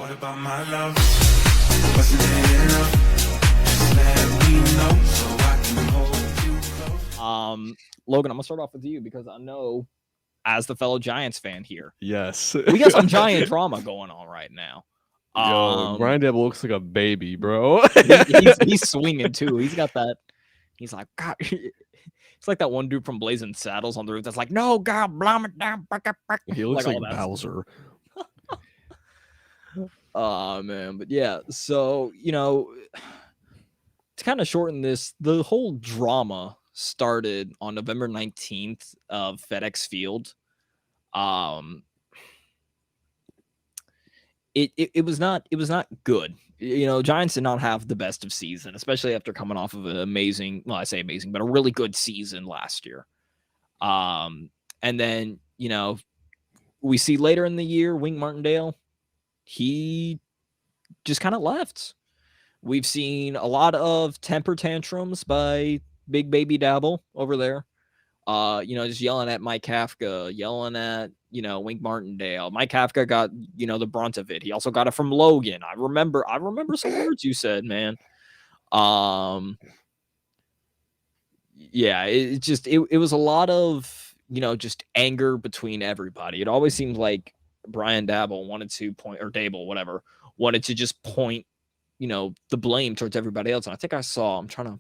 What about my love? Wasn't it enough? Just let me know so I can hold you close. Logan, I'm gonna start off with you because I know, as the fellow Giants fan here, Yes. we got some Giant drama going on right now. Yo, Brian Daboll looks like a baby, bro. He's swinging too. He's got that. He's like, God. It's like that one dude from Blazing Saddles on the roof that's like, no, God, blam it down. He looks like all that stuff. Bowser. Oh, man. But yeah, so, to kind of shorten this, the whole drama started on November 19th of FedEx Field. It was not good. Giants did not have the best of season, especially after coming off of an amazing, well, I say amazing, but a really good season last year. And then, we see later in the year, Wink Martindale, he just kind of left. We've seen a lot of temper tantrums by Big Baby Dabble over there. Just yelling at Mike Kafka, yelling at, Wink Martindale. Mike Kafka got, the brunt of it. He also got it from Logan. I remember some words you said, man. Yeah, it was a lot of, just anger between everybody. It always seemed like Brian Dabble wanted to point, or Dable, whatever, wanted to just point, the blame towards everybody else. And I think I saw, I'm trying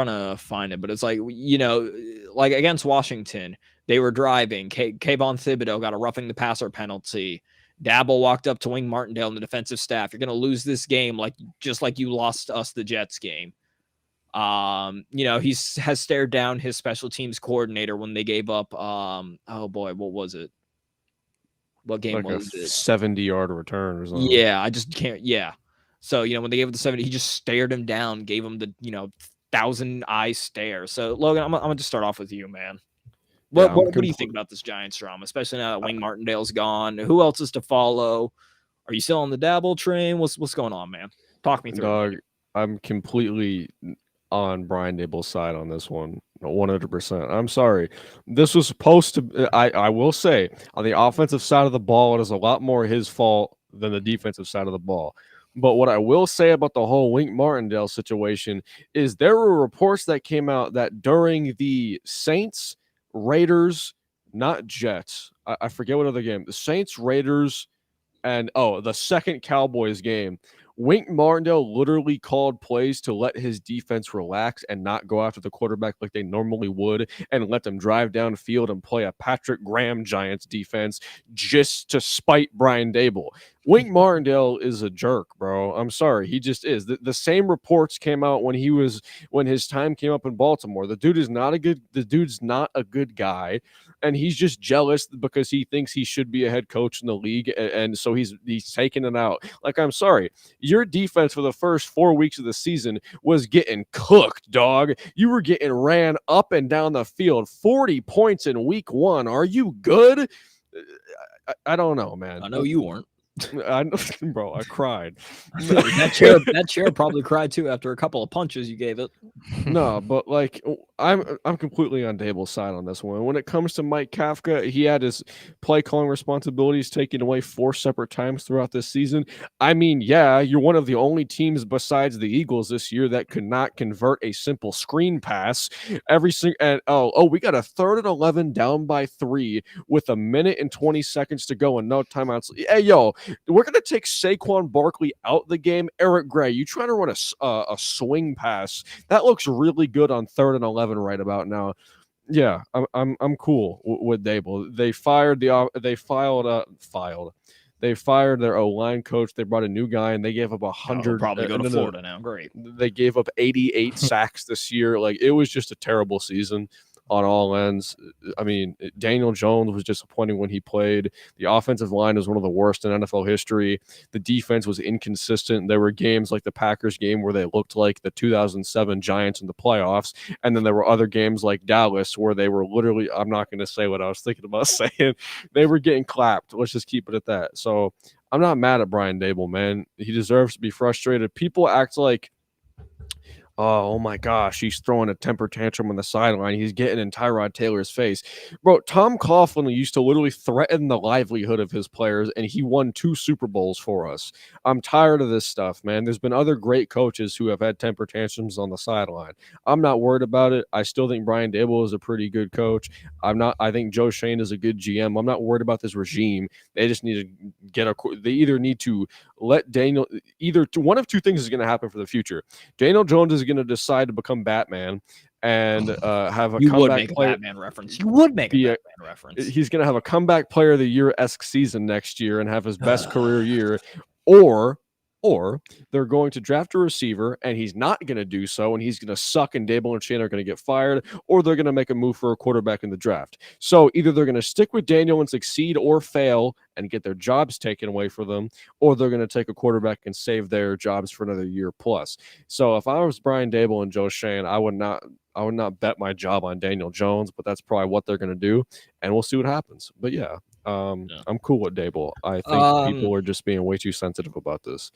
to find it, but it's like, like against Washington, they were driving. Kayvon Thibodeau got a roughing the passer penalty. Dabble walked up to Wink Martindale and the defensive staff. You're going to lose this game just like you lost us the Jets game. He has stared down his special teams coordinator when they gave up. Oh boy, what was it? What game like was a it? 70-yard return or something. Yeah, I just can't. Yeah. So, when they gave it the 70, he just stared him down, gave him the, 1,000-eye stare. So, Logan, I'm going to just start off with you, man. What do you think about this Giants drama, especially now that Wink Martindale's gone? Who else is to follow? Are you still on the Dabble train? What's going on, man? Talk me through Dog, it. I'm completely on Brian Daboll's side on this one, 100%. I'm sorry. This was supposed to, I will say, on the offensive side of the ball, it is a lot more his fault than the defensive side of the ball. But what I will say about the whole Wink Martindale situation is there were reports that came out that during the Saints, Raiders, not Jets, I forget what other game, the Saints, Raiders, and the second Cowboys game, Wink Martindale literally called plays to let his defense relax and not go after the quarterback like they normally would and let them drive downfield and play a Patrick Graham Giants defense just to spite Brian Daboll. Wink Martindale is a jerk, bro. I'm sorry. He just is. The same reports came out when his time came up in Baltimore. The dude's not a good guy, and he's just jealous because he thinks he should be a head coach in the league, and so he's taking it out. Like, I'm sorry. Your defense for the first 4 weeks of the season was getting cooked, dog. You were getting ran up and down the field. 40 points in week 1. Are you good? I don't know, man. I know you weren't. Bro, I cried. that chair probably cried too after a couple of punches you gave it. No, but like I'm completely on Daboll's side on this one. When it comes to Mike Kafka, he had his play calling responsibilities taken away 4 separate times throughout this season. I mean, yeah, you're one of the only teams besides the Eagles this year that could not convert a simple screen pass every single. And we got a 3rd and 11 down by 3 with 1 minute and 20 seconds to go and no timeouts. Hey, yo, we're gonna take Saquon Barkley out the game. Eric Gray, you trying to run a swing pass that looks really good on 3rd and 11 right about now. Yeah, I'm cool with Daboll. They fired They fired their O-line coach. They brought a new guy, and they gave up 100. Probably go to Florida now. Great. They gave up 88 sacks this year. Like, it was just a terrible season on all ends. I mean, Daniel Jones was disappointing when he played. The offensive line was one of the worst in NFL history. The defense was inconsistent. There were games like the Packers game where they looked like the 2007 Giants in the playoffs. And then there were other games like Dallas where they were literally, I'm not going to say what I was thinking about saying. They were getting clapped. Let's just keep it at that. So I'm not mad at Brian Daboll, man. He deserves to be frustrated. People act like Oh my gosh, he's throwing a temper tantrum on the sideline. He's getting in Tyrod Taylor's face. Bro, Tom Coughlin used to literally threaten the livelihood of his players, and he won 2 Super Bowls for us. I'm tired of this stuff, man. There's been other great coaches who have had temper tantrums on the sideline. I'm not worried about it. I still think Brian Daboll is a pretty good coach. I think Joe Shane is a good GM. I'm not worried about this regime. They just need to they either need to let Daniel, one of two things is going to happen for the future. Daniel Jones is going to decide to become Batman and have a You would comeback make a player. Batman reference. You would make a Yeah. Batman reference. He's going to have a comeback player of the year-esque season next year and have his best career year, or they're going to draft a receiver and he's not going to do so, and he's going to suck, and Dable and Shane are going to get fired, or they're going to make a move for a quarterback in the draft. So either they're going to stick with Daniel and succeed, or fail and get their jobs taken away from them, or they're going to take a quarterback and save their jobs for another year plus. So if I was Brian Dable and Joe Shane, I would not bet my job on Daniel Jones, but that's probably what they're going to do, and we'll see what happens. But yeah. I'm cool with Dable. I think people are just being way too sensitive about this.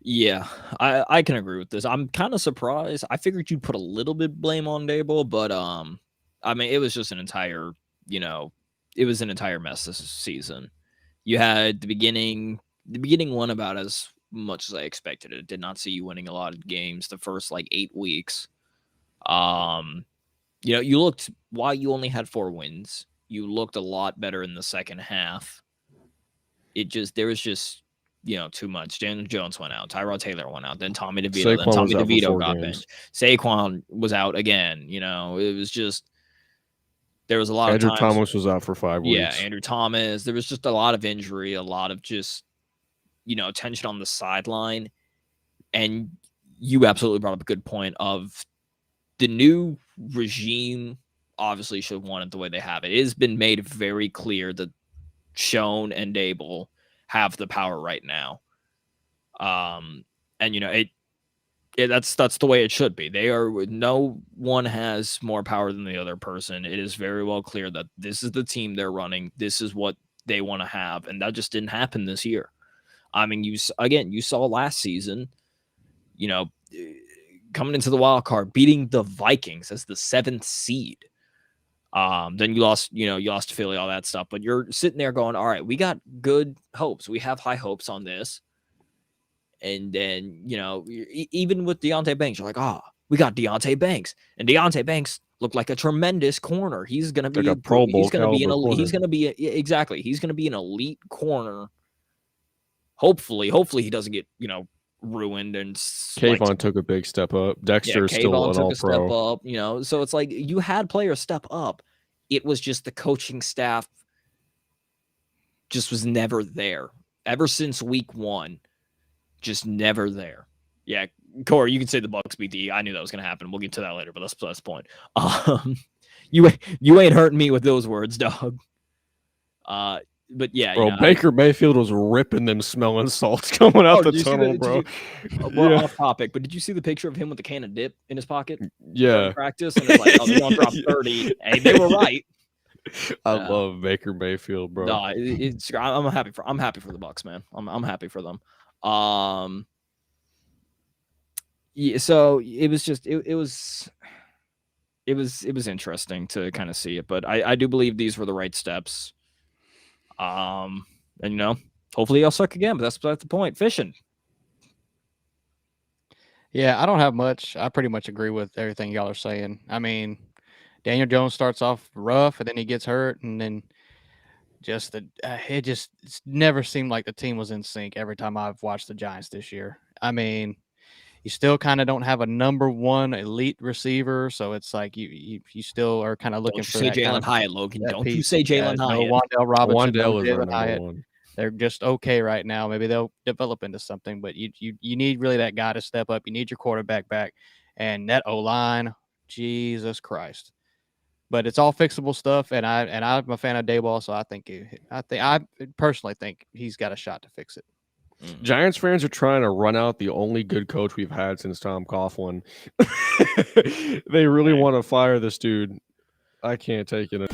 Yeah, I can agree with this. I'm kind of surprised. I figured you'd put a little bit blame on Dable, but I mean, it was just an entire, it was an entire mess this season. You had the beginning went about as much as I expected it. Did not see you winning a lot of games the first like 8 weeks. You looked, while you only had 4 wins, you looked a lot better in the second half. There was just too much. Daniel Jones went out. Tyrod Taylor went out. Then Tommy DeVito. Then Tommy DeVito got benched. Saquon was out again. It was just, there was a lot of Andrew times. Thomas was out for 5 weeks. Yeah, Andrew Thomas. There was just a lot of injury, a lot of just, tension on the sideline. And you absolutely brought up a good point of the new regime obviously should have won it the way they have. It has been made very clear that Schoen and Dable have the power right now. And that's the way it should be. No one has more power than the other person. It is very well clear that this is the team they're running. This is what they want to have. And that just didn't happen this year. I mean, you saw last season, coming into the wild card, beating the Vikings as the 7th seed. Then you lost to Philly, all that stuff. But you're sitting there going, all right, we got good hopes. We have high hopes on this. And then, even with Deonte Banks, you're like, we got Deonte Banks. And Deonte Banks looked like a tremendous corner. He's going to be a Pro Bowl. He's going to be exactly. He's going to be an elite corner. Hopefully he doesn't get, ruined. And Kayvon took a big step up. Dexter is still an all-pro. Step up, so it's like you had players step up. It was just the coaching staff just was never there. Ever since week 1, just never there. Yeah, Corey, you can say the Bucks beat the. I knew that was going to happen. We'll get to that later, but that's the point. You ain't hurting me with those words, dog. But yeah, bro, Baker Mayfield was ripping them smelling salts coming out the tunnel, bro. We're off topic, but did you see the picture of him with the can of dip in his pocket? Yeah. Practice, and it's like, they're going to drop 30. Hey, they were right. I love Baker Mayfield, bro. No, I'm happy for the Bucks, man. I'm happy for them. Yeah, so it was just it was interesting to kind of see it, but I do believe these were the right steps. And hopefully I'll suck again, but that's the point. Fishing. Yeah, I don't have much. I pretty much agree with everything y'all are saying. I mean, Daniel Jones starts off rough, and then he gets hurt, and then it's never seemed like the team was in sync every time I've watched the Giants this year. I mean, you still kind of don't have a number 1 elite receiver, so it's like you still are kind of looking for that. Jalen Hyatt, Logan. Don't you say Jalen Hyatt? No, Wan'Dale Robinson. Wan'Dale is our number 1. They're just okay right now. Maybe they'll develop into something, but you need really that guy to step up. You need your quarterback back, and that O-line, Jesus Christ. But it's all fixable stuff, and I'm a fan of Daboll, so I personally think he's got a shot to fix it. Giants fans are trying to run out the only good coach we've had since Tom Coughlin. They really want to fire this dude. I can't take it.